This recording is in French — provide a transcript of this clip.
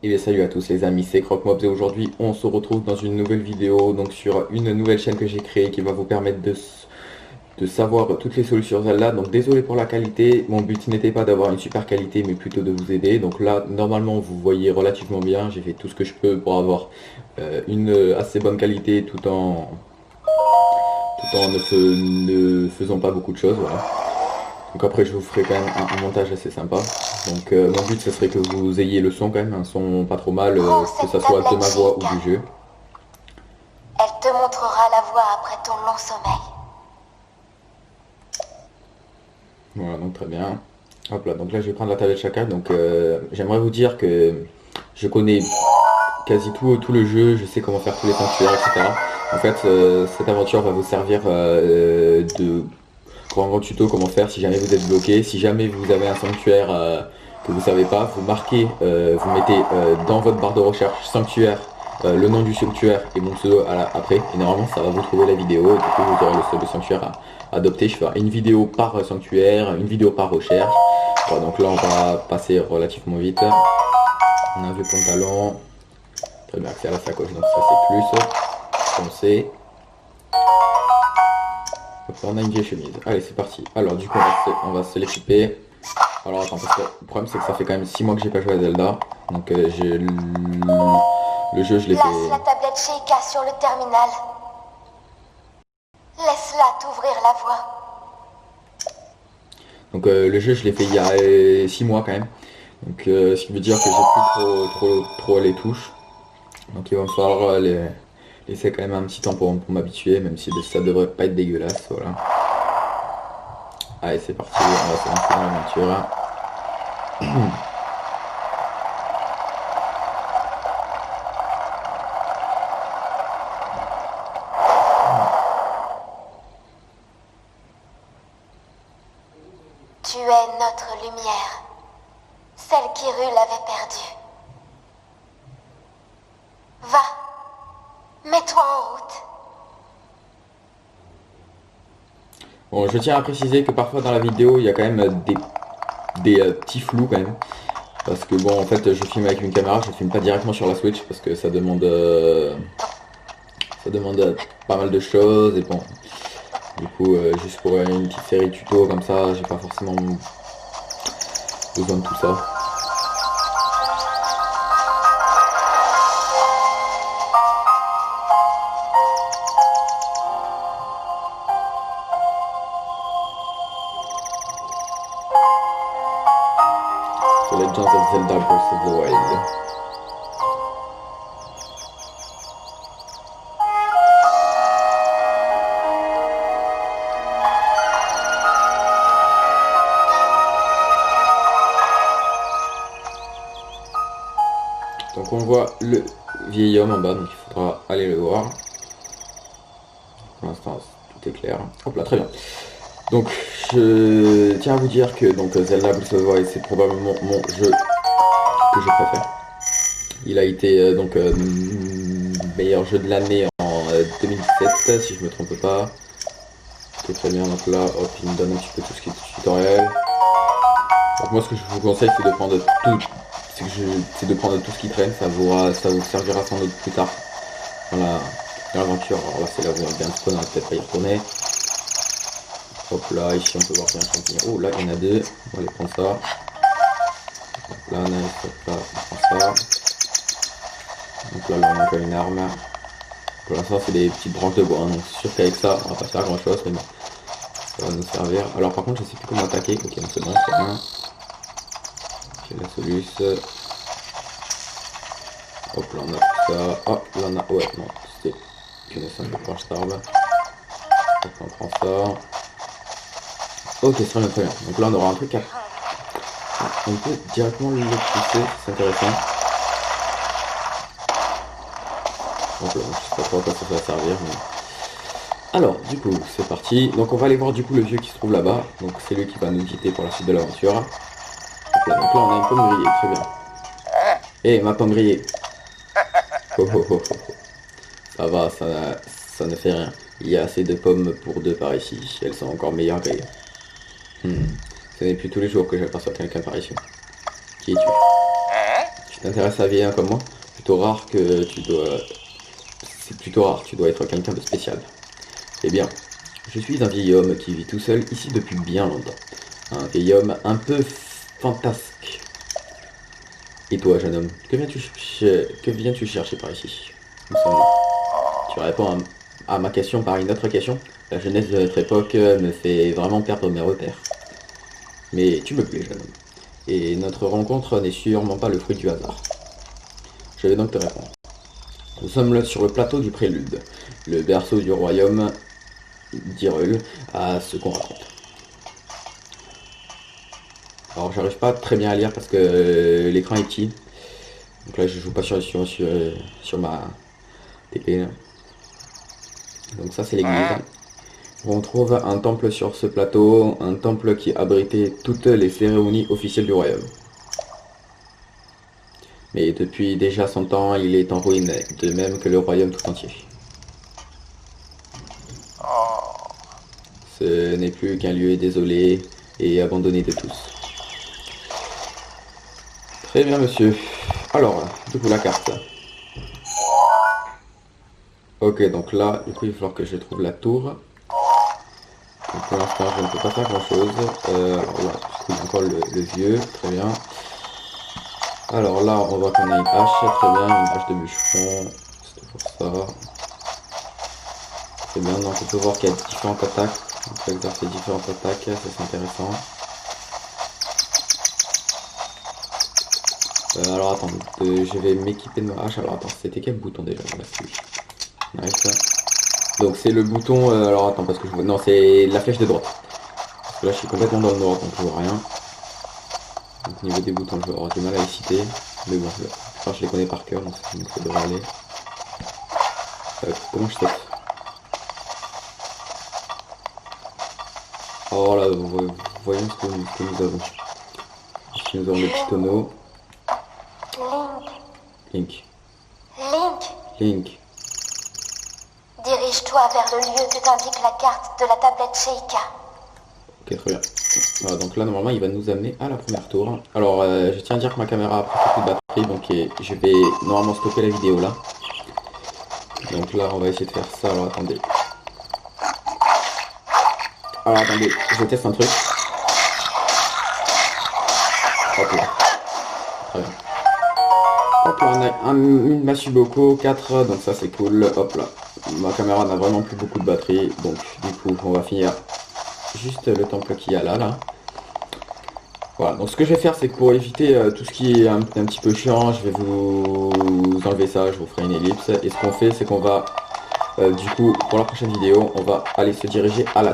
Et bien salut à tous les amis, c'est Croque-Mobs et aujourd'hui on se retrouve dans une nouvelle vidéo, donc sur une nouvelle chaîne que j'ai créée qui va vous permettre de savoir toutes les solutions Zelda. Donc désolé pour la qualité, mon but n'était pas d'avoir une super qualité mais plutôt de vous aider. Donc là normalement vous voyez relativement bien, j'ai fait tout ce que je peux pour avoir une assez bonne qualité tout en ne faisant pas beaucoup de choses, voilà. Donc après je vous ferai quand même un montage assez sympa. Donc mon but ce serait que vous ayez le son quand même, un son pas trop mal, Prends que ça cette soit de tablette ma voix ou Sheikah. du jeu. Elle te montrera la voie après ton long sommeil. Voilà, donc très bien. Hop là, donc là je vais prendre la tablette chacun. Donc j'aimerais vous dire que je connais quasi tout le jeu, je sais comment faire tous les sanctuaires, etc. En fait, cette aventure va vous servir pour un grand tuto comment faire si jamais vous êtes bloqué. Si jamais vous avez un sanctuaire que vous savez pas, vous marquez, vous mettez dans votre barre de recherche sanctuaire, le nom du sanctuaire et mon pseudo après. Et normalement ça va vous trouver la vidéo. Et du coup vous aurez le sanctuaire à adopter. Je ferai une vidéo par sanctuaire, une vidéo par recherche. Voilà, donc là on va passer relativement vite. On a vu le pantalon. Très bien, accès à la sacoche, donc ça c'est plus foncé. Hop, là, on a une vieille chemise. Allez, c'est parti. Alors, du coup, on va se l'équiper. Alors, attends, parce que le problème, c'est que ça fait quand même 6 mois que j'ai pas joué à Zelda. Donc, le jeu, je l'ai fait. Place la tablette Sheikah sur le terminal. Laisse-la t'ouvrir la voie. Donc, le jeu, je l'ai fait il y a 6 mois quand même. Donc, ce qui veut dire que j'ai plus trop les touches. Donc, il va me falloir laisser quand même un petit temps pour m'habituer, même si ça devrait pas être dégueulasse. Voilà. Allez, c'est parti. On va se lancer dans l'aventure. Tu es notre lumière. Celle qu'Hyrule avait perdue. Va. Mets-toi en route. Bon, je tiens à préciser que parfois dans la vidéo, il y a quand même des petits flous quand même. Parce que bon, en fait, je filme avec une caméra, je filme pas directement sur la Switch parce que ça demande pas mal de choses. Et bon, du coup, juste pour une petite série tuto comme ça, j'ai pas forcément besoin de tout ça. The Legends of Zelda Breath of the Wild. Donc on voit le vieil homme en bas, donc il faudra aller le voir. Pour l'instant, tout est clair. Hop là, très bien. Donc je tiens à vous dire que donc, Zelda Breath of the Wild, c'est probablement mon jeu que je préfère. Il a été meilleur jeu de l'année en 2017, si je me trompe pas. C'est très bien, donc là, hop, il me donne un petit peu tout ce qui est tutoriel. Donc moi, ce que je vous conseille, c'est de prendre tout, c'est de prendre tout ce qui traîne, ça vous servira sans doute plus tard dans l'aventure. Alors là, c'est là où on vient de spawn, on va peut-être pas y retourner. Hop là, ici on peut voir qu'il y a un champignon. Oh là, il y en a deux, on va aller prendre ça. Hop là, on a là, on prend ça. Donc là, on a encore une arme. Pour l'instant, c'est des petites branches de bois, hein, donc c'est sûr qu'avec ça, on va pas faire grand chose, mais bon, ça va nous servir. Alors par contre, je sais plus comment attaquer. Ok, c'est bon, c'est bien. J'ai la soluce. Hop là, on a tout ça. Hop là, on a. Ouais, non, c'était qu'une simple planche d'arbre. Hop, on prend ça. Ok, c'est très bien. Donc là, on aura un truc à. On peut directement le pousser, c'est intéressant. Donc, je sais pas trop à quoi ça va servir, mais... Alors, du coup, c'est parti. Donc, on va aller voir du coup le vieux qui se trouve là-bas. Donc, c'est lui qui va nous guider pour la suite de l'aventure. Hop là, donc là, on a une pomme grillée, très bien. Eh, ma pomme grillée. Oh, oh, oh, oh. Ça va, ça ne fait rien. Il y a assez de pommes pour deux par ici. Elles sont encore meilleures grillées. Ce n'est plus tous les jours que j'aperçois quelqu'un par ici. Qui es-tu? Tu t'intéresses à Vieillum comme moi, plutôt rare que tu dois... C'est plutôt rare, tu dois être quelqu'un de spécial. Eh bien, je suis un vieil homme qui vit tout seul ici depuis bien longtemps. Un vieil homme un peu fantasque. Et toi, jeune homme, que viens-tu chercher par ici? Nous sommes- Tu réponds à ma question par une autre question. La jeunesse de notre époque me fait vraiment perdre mes repères. Mais tu me plais, jeune homme. Et notre rencontre n'est sûrement pas le fruit du hasard. Je vais donc te répondre. Nous sommes là sur le plateau du Prélude, le berceau du royaume d'Hyrule, à ce qu'on raconte. Alors j'arrive pas très bien à lire parce que l'écran est petit. Donc là je joue pas sur ma TP. Là. Donc ça c'est l'église. On trouve un temple sur ce plateau, un temple qui abritait toutes les cérémonies officielles du royaume. Mais depuis déjà 100 ans, il est en ruine, de même que le royaume tout entier. Ce n'est plus qu'un lieu désolé et abandonné de tous. Très bien, monsieur. Alors, du coup, la carte. Ok, donc là, du coup, il va falloir que je trouve la tour. Donc, pour l'instant, je ne peux pas faire grand-chose. Alors là, il y a encore le vieux. Très bien. Alors là, on voit qu'on a une hache. Très bien, une hache de bûcheron. C'est toujours ça. Très bien, donc on peut voir qu'il y a différentes attaques. On peut exercer différentes attaques, ça c'est intéressant. Alors attends, je vais m'équiper de ma hache. Alors attends, c'était quel bouton déjà? Voilà, c'est lui. Nice. Donc c'est le bouton, alors attends, parce que je vois... Non, c'est la flèche de droite. Parce que là je suis complètement dans le noir, donc je vois rien. Donc au niveau des boutons, je vais avoir du mal à les citer. Mais bon, je les connais par cœur, donc ça devrait aller. Comment je saute? Alors là, voyons ce que nous avons. Ici nous avons le petit tonneau. Link. Link. Link. Link. Dirige-toi vers le lieu que t'indique la carte de la tablette Sheikah. Ok, très bien. Voilà, donc là, normalement, il va nous amener à la première tour. Alors, je tiens à dire que ma caméra a pris beaucoup de batterie, donc je vais normalement stopper la vidéo là. Donc là, on va essayer de faire ça. Alors, attendez. Alors, attendez, je teste un truc. Hop là. Très bien. Hop là, on a une massue Boko, 4, donc ça c'est cool. Hop là. Ma caméra n'a vraiment plus beaucoup de batterie, donc du coup, on va finir juste le temple qu'il y a là. Voilà, donc ce que je vais faire, c'est que pour éviter tout ce qui est un petit peu chiant, je vais vous enlever ça, je vous ferai une ellipse. Et ce qu'on fait, c'est qu'on va, du coup, pour la prochaine vidéo, on va aller se diriger à la